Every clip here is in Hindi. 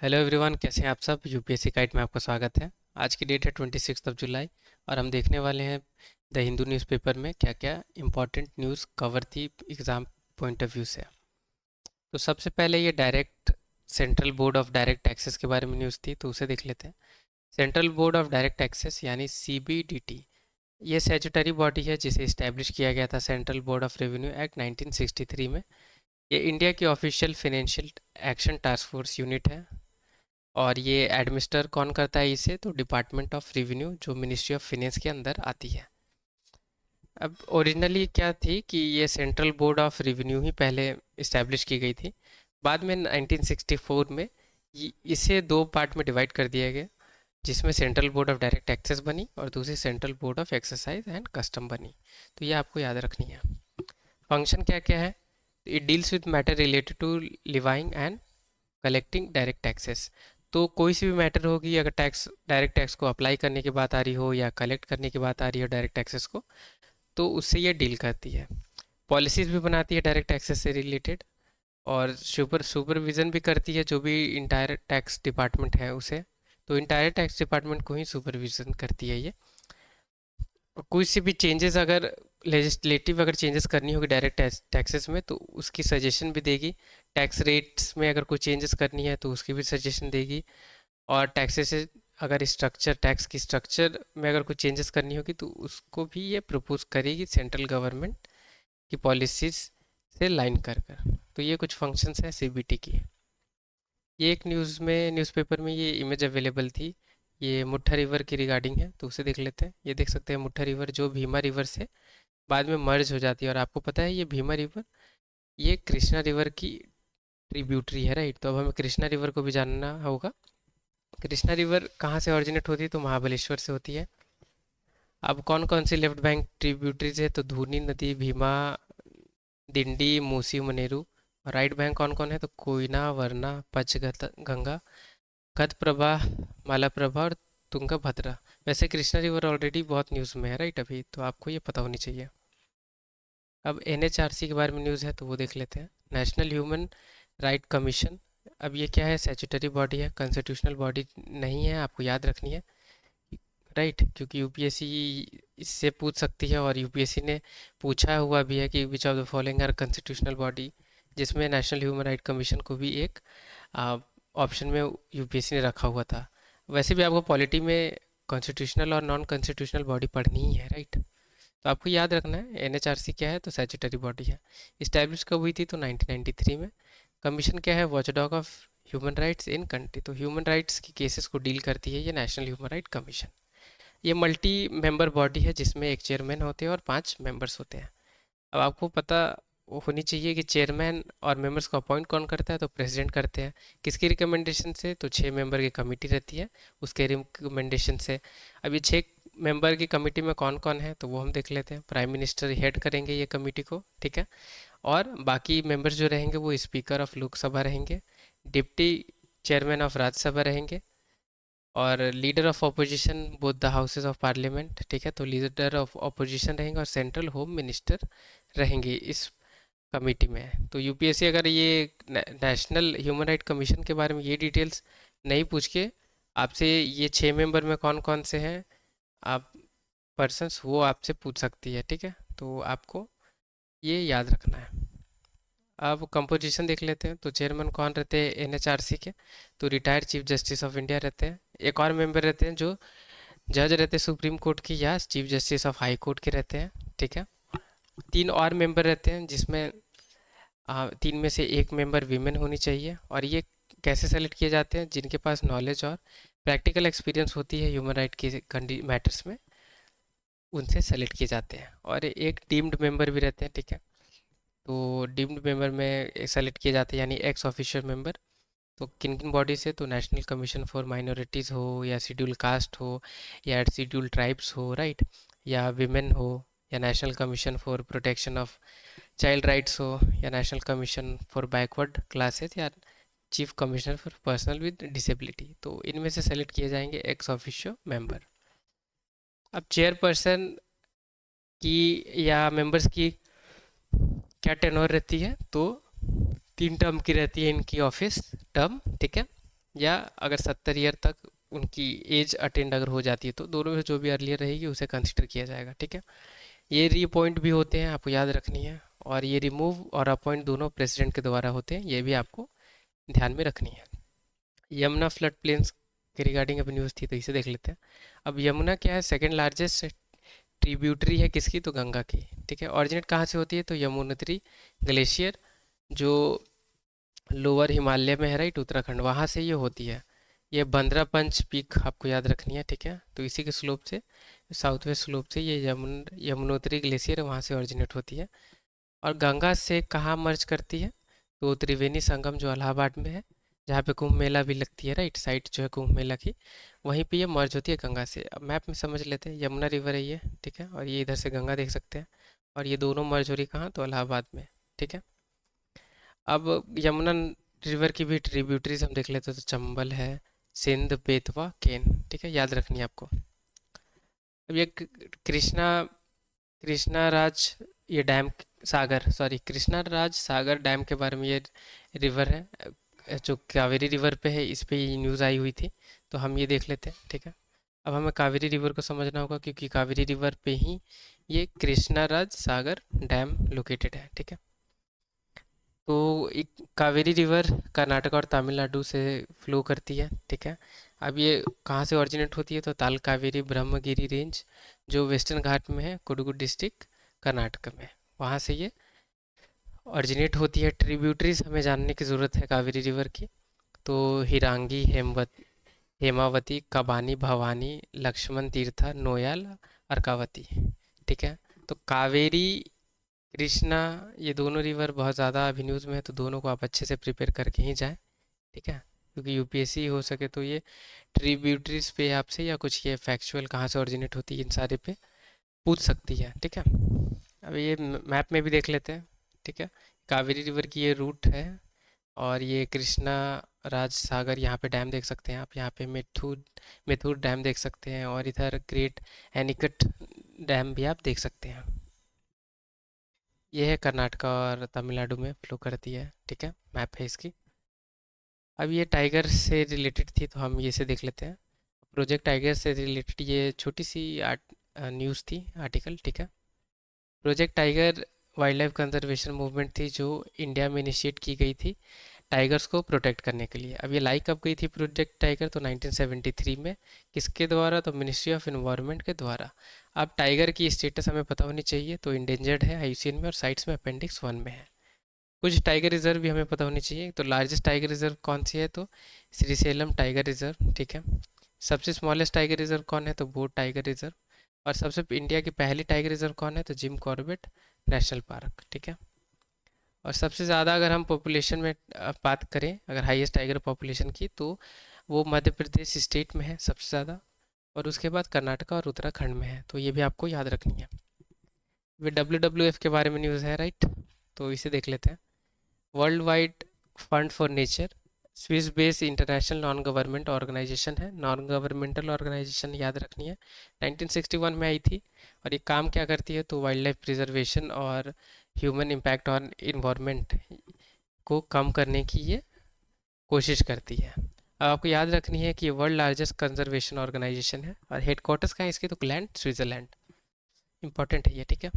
हेलो एवरीवन, कैसे हैं आप सब। यूपीएससी गाइड में आपका स्वागत है। आज की डेट है 26 जुलाई और हम देखने वाले हैं द हिंदू न्यूज़पेपर में क्या क्या इम्पोर्टेंट न्यूज़ कवर थी एग्ज़ाम पॉइंट ऑफ व्यू से। तो सबसे पहले ये direct central board of direct taxes के बारे में न्यूज़ थी, तो उसे देख लेते हैं। Central board of direct taxes यानी सीबीडीटी, ये स्टैट्यूटरी बॉडी है जिसे इस्टेब्लिश किया गया था central board of revenue act 1963 में। ये इंडिया की official financial action task force unit है। और ये एडमिनिस्टर कौन करता है इसे, तो डिपार्टमेंट ऑफ रेवेन्यू जो मिनिस्ट्री ऑफ फाइनेंस के अंदर आती है। अब ओरिजिनली क्या थी कि ये सेंट्रल बोर्ड ऑफ रेवेन्यू ही पहले इस्टेब्लिश की गई थी। बाद में 1964 में इसे दो पार्ट में डिवाइड कर दिया गया, जिसमें central board of direct taxes बनी और दूसरी central board of excise and custom बनी। तो ये आपको याद रखनी है। फंक्शन क्या क्या है, it deals with matter related to levying and collecting direct taxes. तो कोई सी भी मैटर होगी, अगर टैक्स डायरेक्ट टैक्स को अप्लाई करने की बात आ रही हो या कलेक्ट करने की बात आ रही हो डायरेक्ट टैक्सेस को, तो उससे ये डील करती है। पॉलिसीज़ भी बनाती है डायरेक्ट टैक्सेस से रिलेटेड, और सुपरविज़न भी करती है जो भी इंटायर टैक्स डिपार्टमेंट है उसे। तो इंटायर टैक्स डिपार्टमेंट को ही सुपरविज़न करती है ये। और कोई सी भी चेंजेस अगर लेजिस्लेटिव अगर चेंजेस करनी होगी डायरेक्ट टैक्सेस में, तो उसकी सजेशन भी देगी। टैक्स रेट्स में अगर कोई चेंजेस करनी है तो उसकी भी सजेशन देगी। और टैक्सेस से अगर स्ट्रक्चर टैक्स की स्ट्रक्चर में अगर कुछ चेंजेस करनी होगी तो उसको भी ये प्रपोज करेगी सेंट्रल गवर्नमेंट की पॉलिसीज से लाइन कर कर। तो ये कुछ फंक्शंस हैं सीबीटी की। ये एक न्यूज़पेपर में ये इमेज अवेलेबल थी, ये मुट्ठा रिवर की रिगार्डिंग है, तो उसे देख लेते हैं। ये देख सकते हैं मुट्ठा रिवर जो भीमा रिवर से बाद में मर्ज हो जाती है। और आपको पता है ये भीमा रिवर ये कृष्णा रिवर की ट्रिब्यूटरी है, राइट। तो अब हमें कृष्णा रिवर को भी जानना होगा। कृष्णा रिवर कहाँ से ओरिजिनेट होती है, तो महाबलेश्वर से होती है। अब कौन कौन सी लेफ्ट बैंक ट्रिब्यूटरीज है, तो धूनी नदी, भीमा, दिंडी, मूसी, मनेरू। और राइट बैंक कौन कौन है, तो कोयना, वरना, गंगा, घटप्रभा, मालाप्रभा और तुंगभद्रा। वैसे कृष्णा रिवर ऑलरेडी बहुत न्यूज़ में है, राइट, अभी तो आपको ये पता होनी चाहिए। अब एनएचआरसी के बारे में न्यूज़ है, तो वो देख लेते हैं। नेशनल ह्यूमन राइट कमीशन, अब ये क्या है, स्टैट्यूटरी बॉडी है, कॉन्स्टिट्यूशनल बॉडी नहीं है, आपको याद रखनी है, राइट। क्योंकि यूपीएससी इससे पूछ सकती है और यूपीएससी ने पूछा हुआ भी है कि which of the following are constitutional body, जिसमें नेशनल ह्यूमन राइट कमीशन को भी एक ऑप्शन में यूपीएससी ने रखा हुआ था। वैसे भी आपको पॉलिटी में कॉन्स्टिट्यूशनल और नॉन कॉन्स्टिट्यूशनल बॉडी पढ़नी ही है, राइट। तो आपको याद रखना है एनएचआरसी क्या है, तो स्टैट्यूटरी बॉडी है। इस्टेब्लिश कब हुई थी, तो 1993 में। कमीशन क्या है, watchdog of human rights in country, तो ह्यूमन राइट्स की केसेस को डील करती है ये नेशनल ह्यूमन राइट कमीशन। ये मल्टी मेंबर बॉडी है जिसमें एक चेयरमैन होते हैं और 5 मेंबर्स होते हैं। अब आपको पता होनी चाहिए कि चेयरमैन और मेंबर्स को अपॉइंट कौन करता है, तो प्रेसिडेंट करते हैं। किसकी रिकमेंडेशन से, तो 6 मेंबर की कमेटी रहती है उसके रिकमेंडेशन से। अब ये 6 मेंबर की कमेटी में कौन कौन है, तो वो हम देख लेते हैं। प्राइम मिनिस्टर हेड करेंगे ये कमेटी को, ठीक है। और बाकी मेंबर्स जो रहेंगे वो स्पीकर ऑफ लोकसभा रहेंगे, डिप्टी चेयरमैन ऑफ राज्यसभा रहेंगे, और leader of opposition both the houses of parliament, ठीक है। तो लीडर ऑफ अपोजिशन रहेंगे और सेंट्रल होम मिनिस्टर रहेंगे इस कमेटी में। तो यूपीएससी अगर ये नेशनल ह्यूमन राइट कमीशन के बारे में ये डिटेल्स नहीं पूछ के आपसे ये 6 मेंबर में कौन कौन से हैं आप पर्सन्स, वो आपसे पूछ सकती है, ठीक है। तो आपको ये याद रखना है। अब कंपोजिशन देख लेते हैं। तो चेयरमैन कौन रहते हैं एनएचआरसी के, तो retired chief justice of India रहते हैं। एक और मेंबर रहते हैं जो जज रहते हैं सुप्रीम कोर्ट की या chief justice of high court के रहते हैं, ठीक है। 3 और मेंबर रहते हैं जिसमें 3 में से 1 मेंबर वीमेन होनी चाहिए। और ये कैसे सेलेक्ट किए जाते हैं, जिनके पास नॉलेज और प्रैक्टिकल एक्सपीरियंस होती है ह्यूमन राइट के मैटर्स में, उनसे सेलेक्ट किए जाते हैं। और एक डीम्ड मेंबर भी रहते हैं, ठीक है। तो डीम्ड मेंबर में सेलेक्ट किए जाते हैं यानी एक्स ऑफिशियल मेंबर। तो किन किन बॉडी से, तो नेशनल कमीशन फॉर माइनॉरिटीज़ हो, या शेड्यूल कास्ट हो, या शेड्यूल ट्राइब्स हो, राइट, या विमेन हो, या national commission for protection of child rights हो, या national commission for backward classes, या chief commissioner for personal with disability. तो इनमें से सेलेक्ट किए जाएंगे एक्स ऑफिशियो मेंबर। अब चेयरपर्सन की या मेंबर्स की क्या टेन्योर रहती है, तो 3 टर्म की रहती है इनकी ऑफिस टर्म, ठीक है। या अगर 70 ईयर तक उनकी एज अटेंड अगर हो जाती है तो दोनों में जो भी अर्लियर रहेगी उसे कंसिडर किया जाएगा, ठीक है। ये रीअपॉइंट भी होते हैं, आपको याद रखनी है। और ये रिमूव और अपॉइंट दोनों प्रेसिडेंट के द्वारा होते हैं, ये भी आपको ध्यान में रखनी है। यमुना फ्लड प्लेन्स के रिगार्डिंग अभी न्यूज़ थी तो इसे देख लेते हैं। अब यमुना क्या है, सेकेंड लार्जेस्ट ट्रिब्यूटरी है किसकी, तो गंगा की, ठीक है। ऑरिजिनेट कहाँ से होती है, तो यमुनोत्री ग्लेशियर जो लोअर हिमालय में है, राइट, उत्तराखंड, वहाँ से ये होती है। ये बंद्रा पंच पीक आपको याद रखनी है, ठीक है। तो इसी के स्लोप से, साउथ वेस्ट स्लोप से ये यमुनोत्री ग्लेशियर है, वहाँ से ओरिजिनेट होती है। और गंगा से कहाँ मर्ज करती है, तो त्रिवेणी संगम जो इलाहाबाद में है, जहाँ पे कुंभ मेला भी लगती है, राइट, साइट जो है कुंभ मेला की, वहीं पे ये मर्ज होती है गंगा से। अब मैप में समझ लेते हैं, यमुना रिवर है ये, ठीक है, और ये इधर से गंगा देख सकते हैं, और ये दोनों मर्ज हो रही कहाँ, तो इलाहाबाद में, ठीक है। अब यमुना रिवर की भी ट्रिब्यूटरीज हम देख लेते हैं, तो चंबल है, सिंध, बेतवा, केन, ठीक है, याद रखनी है आपको। अब ये कृष्णा कृष्णा राज ये डैम, सागर, सॉरी, कृष्णा राज सागर डैम के बारे में, ये रिवर है जो कावेरी रिवर पे है, इस पे ये न्यूज़ आई हुई थी, तो हम ये देख लेते हैं, ठीक है। अब हमें कावेरी रिवर को समझना होगा क्योंकि कावेरी रिवर पे ही ये कृष्णा राज सागर डैम लोकेटेड है, ठीक है। तो एक कावेरी रिवर कर्नाटक और तमिलनाडु से फ्लो करती है, ठीक है। अब ये कहाँ से ओरिजिनेट होती है, तो ताल कावेरी ब्रह्मगिरी रेंज जो वेस्टर्न घाट में है, कुडुगु डिस्ट्रिक्ट, कर्नाटक में, वहाँ से ये ओरिजिनेट होती है। ट्रिब्यूटरीज हमें जानने की ज़रूरत है कावेरी रिवर की, तो हिरांगी, हेमावती, कबानी, भवानी, लक्ष्मण तीर्था, नोयाल, अर्कावती, ठीक है। तो कावेरी, कृष्णा, ये दोनों रिवर बहुत ज़्यादा अभी न्यूज़ में है, तो दोनों को आप अच्छे से प्रिपेयर करके ही जाएं, ठीक है। क्योंकि यूपीएससी हो सके तो ये ट्रिब्यूटरीज पे आपसे या कुछ ये फैक्चुअल कहाँ से ओरिजिनेट होती है इन सारे पे पूछ सकती है, ठीक है। अब ये मैप में भी देख लेते हैं, ठीक है। कावेरी रिवर की ये रूट है, और ये कृष्णा राज सागर, यहाँ पे डैम देख सकते हैं आप, यहाँ पे मिथुर मिथुर डैम देख सकते हैं, और इधर ग्रेट एनिकट डैम भी आप देख सकते हैं। ये है कर्नाटका और तमिलनाडु में फ्लो करती है, ठीक है, मैप है इसकी। अब ये टाइगर से रिलेटेड थी तो हम ये से देख लेते हैं। प्रोजेक्ट टाइगर से रिलेटेड ये छोटी सी न्यूज़ थी, आर्टिकल, ठीक है। Project tiger wild life conservation movement थी जो इंडिया में इनिशिएट की गई थी टाइगर्स को प्रोटेक्ट करने के लिए। अब ये लाई कब गई थी प्रोजेक्ट टाइगर, तो 1973 में। किसके द्वारा, तो मिनिस्ट्री ऑफ इन्वायरमेंट के द्वारा। अब टाइगर की स्टेटस हमें पता होनी चाहिए, तो इंडेंजर्ड है आईयूसीएन में, और साइट्स में अपेंडिक्स 1 में है। कुछ टाइगर रिजर्व भी हमें पता होनी चाहिए, तो लार्जेस्ट टाइगर रिजर्व कौन सी है, तो श्रीशैलम टाइगर रिजर्व, ठीक है। सबसे स्मॉलेस्ट टाइगर रिजर्व कौन है, तो बोट टाइगर रिजर्व। और सबसे इंडिया की पहली टाइगर रिजर्व कौन है, तो जिम कॉर्बेट नेशनल पार्क, ठीक है। और सबसे ज़्यादा अगर हम पॉपुलेशन में बात करें, अगर हाईएस्ट टाइगर पॉपुलेशन की, तो वो मध्य प्रदेश स्टेट में है सबसे ज़्यादा, और उसके बाद कर्नाटका और उत्तराखंड में है, तो ये भी आपको याद रखनी है। वे WWF के बारे में न्यूज़ है, राइट, तो इसे देख लेते हैं। World wide fund for nature, Swiss based international non government organisation है, नॉन गवर्नमेंटल ऑर्गेनाइजेशन याद रखनी है। 1961 में आई थी, और ये काम क्या करती है, तो वाइल्ड लाइफ प्रिजर्वेशन और ह्यूमन इम्पैक्ट ऑन इन्वायरमेंट को कम करने की ये कोशिश करती है। अब आपको याद रखनी है कि ये वर्ल्ड लार्जेस्ट कंजर्वेशन ऑर्गेनाइजेशन है, और हेडक्वार्टर्स कहाँ है इसके, तो ग्लैंड, स्विट्जरलैंड, इंपॉर्टेंट है ये, ठीक है।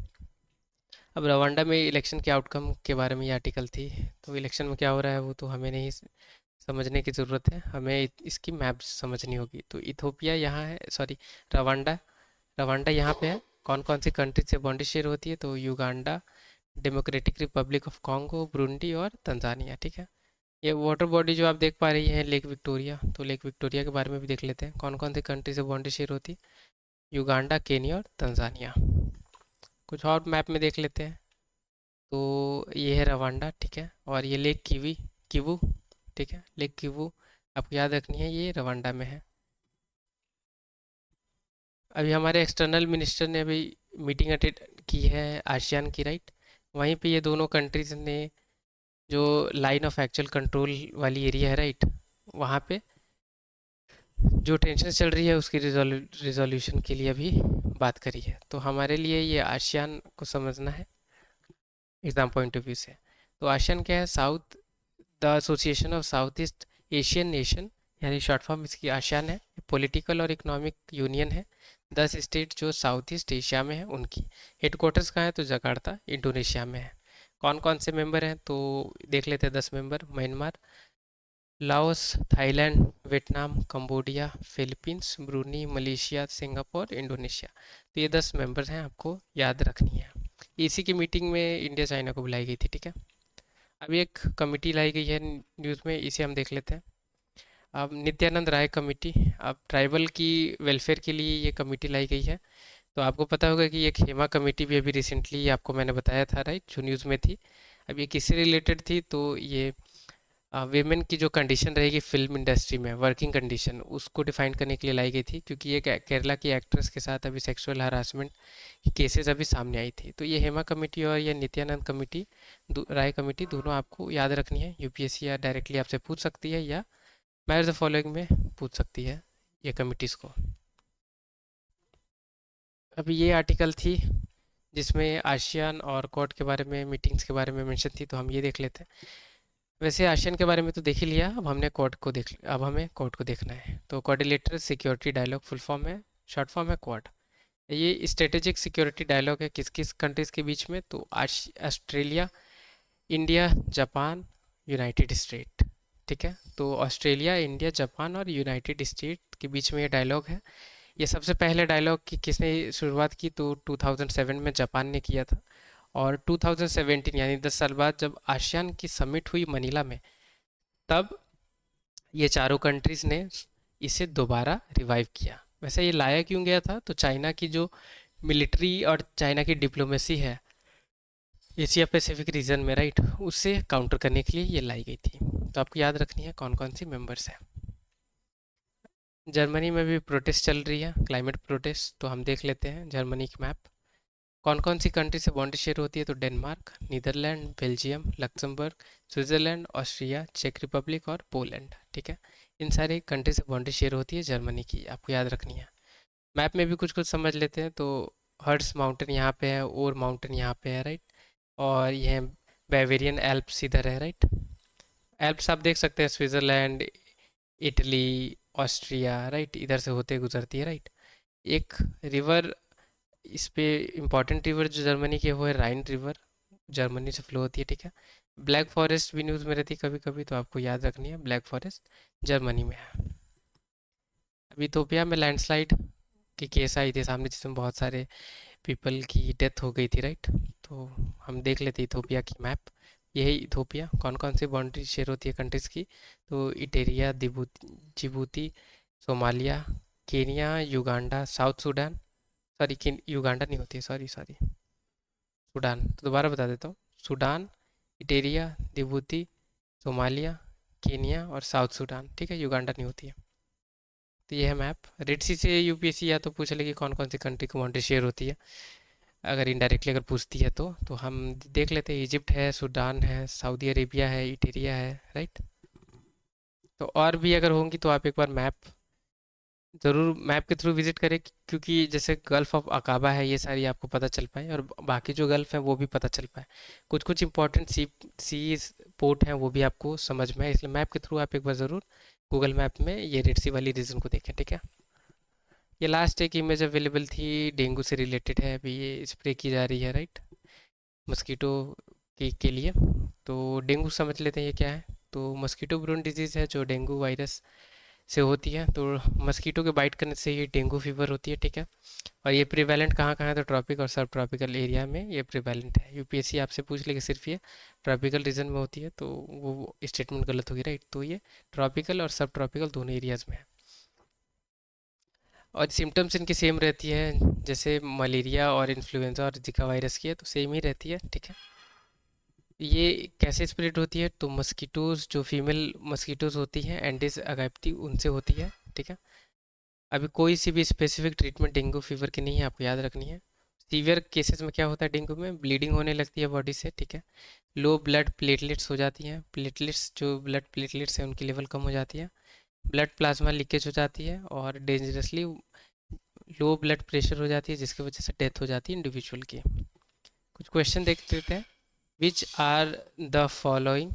अब रवांडा में इलेक्शन के आउटकम के बारे में ये आर्टिकल थी, तो इलेक्शन में क्या हो रहा है वो तो हमें नहीं समझने की ज़रूरत है, हमें इसकी मैप समझनी होगी। तो इथोपिया यहाँ है, सॉरी, रवांडा रवांडा यहाँ पे है। कौन कौन सी कंट्री से बॉन्डी शेयर होती है, तो Uganda, democratic republic of Congo, Burundi और तंजानिया, ठीक है। ये वाटर बॉडी जो आप देख पा रही हैं, लेक विक्टोरिया, तो लेक विक्टोरिया के बारे में भी देख लेते हैं, कौन कौन सी कंट्री से बॉन्डी शेयर होती है, युगांडा, केनिया और तंजानिया। कुछ और मैप में देख लेते हैं, तो ये है रवांडा, ठीक है, और ये लेक किवू, ठीक है, लेक किवू आपको याद रखनी है, ये रवांडा में है। अभी हमारे एक्सटर्नल मिनिस्टर ने अभी मीटिंग अटेंड की है आसियान की, राइट, वहीं पे ये दोनों कंट्रीज ने जो लाइन ऑफ एक्चुअल कंट्रोल वाली एरिया है, राइट, वहाँ पे जो टेंशन चल रही है उसकी रिजोल्यूशन के लिए अभी बात करी है। तो हमारे लिए ये आसियान को समझना है एग्जाम पॉइंट ऑफ व्यू से। तो आसियान क्या है, south the association of south east Asian nation यानी शॉर्ट फॉर्म इसकी आसियान है। पॉलिटिकल और इकोनॉमिक यूनियन है। 10 स्टेट जो साउथ ईस्ट एशिया में है उनकी। हेडक्वार्टर्स कहाँ है? तो जकार्ता इंडोनेशिया में है। कौन कौन से मेंबर हैं तो देख लेते हैं। 10 member: Myanmar, Laos, Thailand, Vietnam, Cambodia, Philippines, Bruny, Malaysia, Singapore, Indonesia. तो ये 10 मेंबर्स हैं, आपको याद रखनी है। इसी की मीटिंग में इंडिया चाइना को बुलाई गई थी, ठीक है। अभी एक कमेटी लाई गई है न्यूज़ में, इसे हम देख लेते हैं। अब नित्यानंद राय कमेटी, अब ट्राइबल की वेलफेयर के लिए ये कमेटी लाई गई है। तो आपको पता होगा कि एक हेमा कमेटी भी अभी रिसेंटली आपको मैंने बताया था, राइट, जो न्यूज़ में थी। अब ये किससे रिलेटेड थी? तो ये वेमेन की जो कंडीशन रहेगी फिल्म इंडस्ट्री में, वर्किंग कंडीशन, उसको डिफाइन करने के लिए लाई गई थी, क्योंकि ये केरला की एक्ट्रेस के साथ अभी सेक्सुअल हरासमेंट की केसेस अभी सामने आई थी। तो ये हेमा कमेटी और ये नित्यानंद कमेटी, राय कमेटी, दोनों आपको याद रखनी है। यूपीएससी या डायरेक्टली आपसे पूछ सकती है या मैच द फॉलोइंग में पूछ सकती है ये कमिटीज़ को। अभी ये आर्टिकल थी जिसमें आसियान और क्वाड के बारे में, मीटिंग्स के बारे में मेंशन थी, तो हम ये देख लेते हैं। वैसे आसियान के बारे में तो देख ही लिया, अब हमें क्वाड को देखना है। तो coordinator security dialogue full form है, शॉर्ट फॉर्म है क्वाड। ये स्ट्रेटेजिक सिक्योरिटी डायलॉग है किस किस कंट्रीज़ के बीच में? तो Australia, India, Japan, United State, ठीक है। तो ऑस्ट्रेलिया, इंडिया, जापान और यूनाइटेड स्टेट के बीच में ये डायलॉग है। ये सबसे पहले डायलॉग की किसने शुरुआत की? तो 2007 में जापान ने किया था। और 2017 यानी 10 साल बाद जब आसियान की समिट हुई मनीला में, तब ये चारों कंट्रीज़ ने इसे दोबारा रिवाइव किया। वैसे ये लाया क्यों गया था? तो चाइना की जो मिलिट्री और चाइना की डिप्लोमेसी है एशिया पैसिफिक रीजन में, राइट, उससे काउंटर करने के लिए ये लाई गई थी। तो आपको याद रखनी है कौन कौन सी मेंबर्स हैं। जर्मनी में भी प्रोटेस्ट चल रही है, क्लाइमेट प्रोटेस्ट, तो हम देख लेते हैं जर्मनी की मैप। कौन कौन सी कंट्री से बाउंड्री शेयर होती है? तो Denmark, Netherlands, Belgium, Luxembourg, Switzerland, Austria, चेक रिपब्लिक और पोलैंड, ठीक है। इन सारे कंट्री से बाउंड्री शेयर होती है जर्मनी की, आपको याद रखनी है। मैप में भी कुछ कुछ समझ लेते हैं। तो हर्ट्स माउंटेन यहाँ पे है, और माउंटेन यहाँ पे है, राइट। और यह बावेरियन एल्प्स इधर है, राइट। एल्प्स आप देख सकते हैं, स्विट्ज़रलैंड, इटली, ऑस्ट्रिया, राइट, इधर से होते गुजरती है, राइट। एक रिवर इस पे, इम्पॉर्टेंट रिवर जो जर्मनी की है वो है राइन रिवर, जर्मनी से फ्लो होती है, ठीक है। ब्लैक फॉरेस्ट भी न्यूज़ में रहती है कभी कभी, तो आपको याद रखनी है, ब्लैक फॉरेस्ट जर्मनी में है। अभी इथोपिया में लैंडस्लाइड की केस आई थी सामने, जिसमें बहुत सारे पीपल की डेथ हो गई थी, राइट। तो हम देख लेते हैं इथोपिया की मैप। यही इथोपिया, कौन कौन सी बाउंड्री शेयर होती है कंट्रीज़ की? तो Eritrea, Djibouti, Somalia, Kenya, Uganda, south Sudan, sorry Uganda नहीं होती है, सॉरी सॉरी, सूडान। तो दोबारा बता देता हूँ: सूडान, इटेरिया, जिबूती, सोमालिया, केनिया और साउथ सूडान, ठीक है। युगांडा नहीं होती है। तो ये है मैप। रेड सी से यूपीएससी या तो पूछ लेगी कौन कौन सी कंट्री को बाउंड्री शेयर होती है, अगर इनडायरेक्टली अगर पूछती है तो हम देख लेते हैं। इजिप्ट है, सूडान है, सऊदी अरेबिया है, इटेरिया है, राइट। तो और भी अगर होंगी तो आप एक बार मैप ज़रूर मैप के थ्रू विजिट करें, क्योंकि जैसे गल्फ ऑफ अकाबा है, ये सारी आपको पता चल पाए, और बाकी जो गल्फ है वो भी पता चल पाए। कुछ कुछ इंपॉर्टेंट सी पोर्ट हैं वो भी आपको समझ में आए, इसलिए मैप के थ्रू आप एक बार ज़रूर गूगल मैप में ये रेड सी वाली रीजन को देखें, ठीक है। ये लास्ट एक इमेज अवेलेबल थी, डेंगू से रिलेटेड है, अभी ये स्प्रे की जा रही है, राइट, मस्कीटो के लिए। तो डेंगू समझ लेते हैं ये क्या है। तो मस्कीटो ब्रोन डिजीज़ है जो डेंगू वायरस से होती है। तो मस्कीटो के बाइट करने से ये डेंगू फीवर होती है, ठीक है। और ये प्रिवेलेंट कहाँ कहाँ है? तो ट्रॉपिक और सब ट्रॉपिकल एरिया में ये प्रिवेलेंट है। यूपीएससी आपसे पूछ लेगी सिर्फ ये ट्रॉपिकल रीजन में होती है, तो वो स्टेटमेंट गलत होगी, राइट। तो ये ट्रॉपिकल और सब ट्रॉपिकल दोनों एरियाज़ में है। और सिम्टम्स इनकी सेम रहती है, जैसे मलेरिया और इन्फ्लुएंजा और जिका वायरस की है, तो सेम ही रहती है, ठीक है। ये कैसे स्प्रेड होती है? तो मस्कीटोज, जो फीमेल मस्कीटोज होती हैं एंडीज अगाइप्टी, उनसे होती है, ठीक है। अभी कोई सी भी स्पेसिफिक ट्रीटमेंट डेंगू फीवर की नहीं है, आपको याद रखनी है। सीवियर केसेस में क्या होता है? डेंगू में ब्लीडिंग होने लगती है बॉडी से, ठीक है। लो ब्लड प्लेटलेट्स हो जाती हैं, प्लेटलेट्स, जो ब्लड प्लेटलेट्स हैं उनकी लेवल कम हो जाती है। ब्लड प्लाज्मा लीकेज हो जाती है, और डेंजरसली लो ब्लड प्रेशर हो जाती है, जिसकी वजह से डेथ हो जाती है इंडिविजुअल की। कुछ क्वेश्चन देख लेते हैं। Which are the following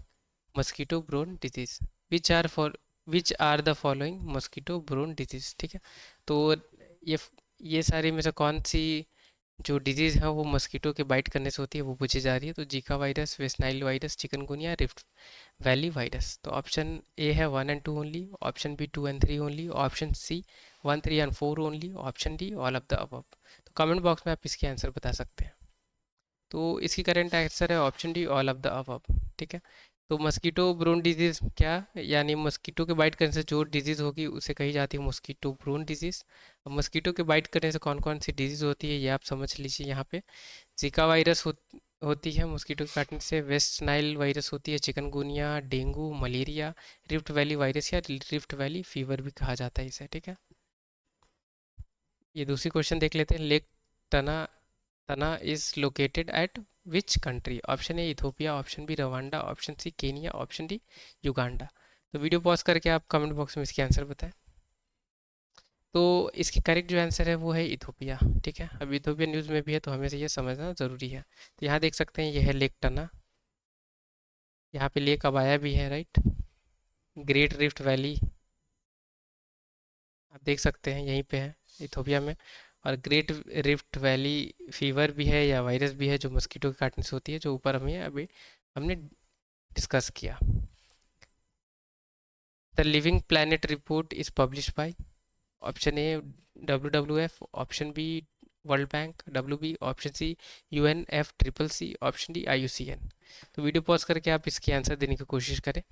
mosquito borne disease? Which are for which are the following mosquito borne disease, ठीक है। तो ये ये सारी में से कौन सी जो डिजीज़ है वो मस्कीटो के बाइट करने से होती है वो पूछी जा रही है। तो Zika virus, West Nile virus, chikungunya, Rift Valley virus. तो ऑप्शन ए है 1 and 2 only, option B 2 and 3 only, option C 1, 3 and 4 only, option D all of the above. तो कमेंट बॉक्स में आप इसके आंसर बता सकते हैं। तो इसकी करेंट आंसर है option D all of the above, ठीक है। तो मस्कीटो ब्रोन डिजीज़ क्या, यानी मस्कीटो के बाइट करने से जो डिजीज़ होगी उसे कही जाती है मस्कीटो ब्रोन डिजीज़। अब मस्कीटो के बाइट करने से कौन कौन सी डिजीज़ होती है ये आप समझ लीजिए। यहाँ पे जीका वायरस होती है मस्कीटो के काटने से, वेस्ट नाइल वायरस होती है, chikungunya, dengue, malaria, rift Valley virus या रिफ्ट वैली फीवर भी कहा जाता है इसे, ठीक है। ये दूसरी क्वेश्चन देख लेते हैं। Lake Tana Tana is located at which country. Option A Ethiopia, option B Rwanda, option C Kenya, option D Uganda. तो वीडियो पॉज करके आप कमेंट बॉक्स में इसके आंसर बताएं। तो इसकी करेक्ट जो आंसर है वो है इथोपिया, ठीक है। अब इथोपिया न्यूज़ में भी है तो हमें से ये समझना ज़रूरी है। तो यहाँ देख सकते हैं ये है लेक टना, यहाँ पे लेक अबाया भी है, राइट। ग्रेट रिफ्ट वैली आप देख सकते हैं यहीं पे है इथोपिया में। और ग्रेट रिफ्ट वैली फीवर भी है या वायरस भी है जो मस्कीटो के काटने से होती है, जो ऊपर हमें अभी हमने डिस्कस किया। The living planet report is publish by, option A WWF, option B World Bank, WB, option C UNFCCC, option D IUCN। तो वीडियो पॉज करके आप इसकी आंसर देने की कोशिश करें।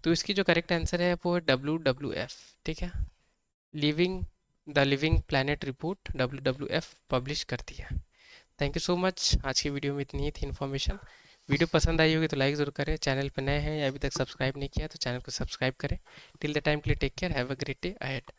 तो इसकी जो करेक्ट आंसर है वो है WWF, ठीक है। Living the living planet report WWF publish करती है। Thank you so much. आज की वीडियो में इतनी ही थी इन्फॉर्मेशन। वीडियो पसंद आई होगी तो लाइक ज़रूर करें। चैनल पर नए हैं या अभी तक सब्सक्राइब नहीं किया तो चैनल को सब्सक्राइब करें। टिल द टाइम के लिए take care, have a great day ahead.